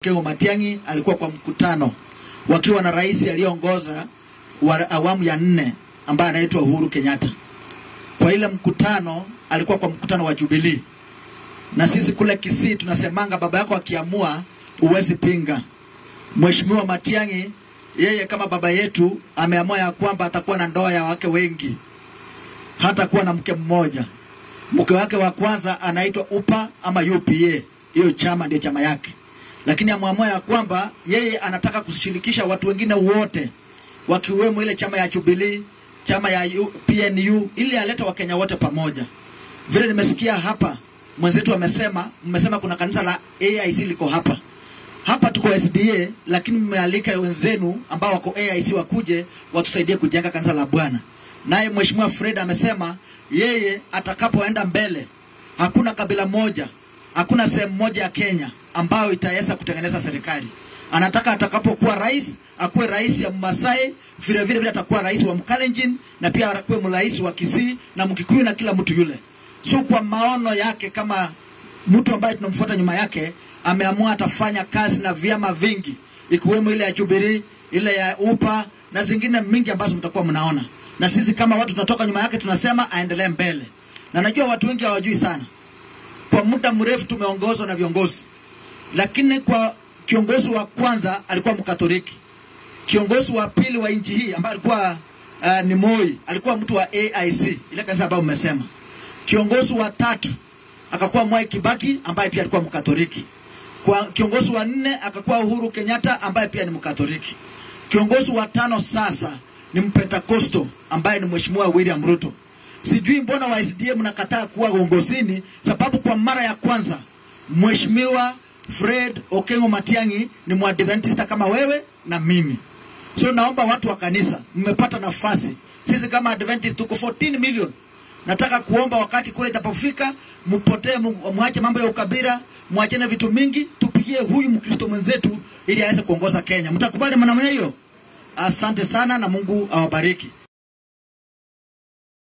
Okengo Matiang'i alikuwa kwa mkutano wakiwa na rais aliyeongoza wa awamu ya 4 ambaye anaitwa Uhuru Kenyatta. Kwa ile mkutano alikuwa kwa mkutano wa Jubilee. Na sisi kule Kisii tunasemanga baba yako akiamua uwezi pinga. Mheshimiwa Matiang'i yeye kama baba yetu ameamua ya kwamba atakuwa na ndoa ya wake wengi. Hata kuwa na mke mmoja. Mke wake wa kwanza anaitwa UPA ama UPA. Hiyo chama ndio chama yake. Lakini ameamua ya kwamba yeye anataka kushirikisha watu wengine wote wakiwemo ile chama ya Jubilee, chama ya PNU ili alete Wakenya wote pamoja. Vile nimesikia hapa mwenzetu mmesema kuna kanisa la AIC liko hapa. Hapa tuko SDA lakini mmealika wenzenu ambao wako AIC wakuje watusaidie kujenga kanisa la Bwana. Naye Mheshimiwa Fred amesema yeye atakapoenda mbele hakuna kabila moja, hakuna sehemu moja ya Kenya ambayo itaweza kutengeneza serikali. Anataka atakapokuwa rais, akuwe rais ya Masai, vile atakuwa rais wa Mkalenjin na pia akuwe rais wa Kisii na Mkikuyu na kila mtu yule. So kwa maono yake kama mtu ambaye tunamfuata nyuma yake, ameamua atafanya kazi na vyama vingi, ikiwemo ile ya Jubilee, ile ya UPA na zingine mingi ambazo mtakuwa mnaona. Na sisi kama watu tunatoka nyuma yake tunasema aendelee mbele. Na najua watu wengi hawajui sana. Kwa muda mrefu tumeongozwa na viongozi. Lakini kwa kiongozi wa kwanza alikuwa Mkatoliki. Kiongozi wa pili wa nchi hii ambaye alikuwa ni Moi, alikuwa mtu wa AIC, ile kanisa ambayo mmesema. Kiongozi wa 3 akakuwa Mwai Kibaki ambaye pia alikuwa Mkatoliki. Kwa kiongozi wa 4 akakuwa Uhuru Kenyatta ambaye pia ni Mkatoliki. Kiongozi wa 5 sasa ni Mpentekosto ambaye ni Mheshimiwa William Ruto. Sijui mbona wa SDA mnakataa kuwa uongozini, sababu kwa mara ya kwanza Mheshimiwa Fred Okengo Matiang'i ni Mwadventista kama wewe na mimi. So naomba watu wa kanisa mmepata nafasi. Sisi kama Adventist tuko 14 million. Nataka kuomba wakati kule itapofika mpotee, mwache mambo ya ukabila, mwachane vitu mingi, tupigie huyu Mkristo mwenzetu ili aweze kuongoza Kenya. Mtakubali maneno hiyo? Asante sana na Mungu awabariki.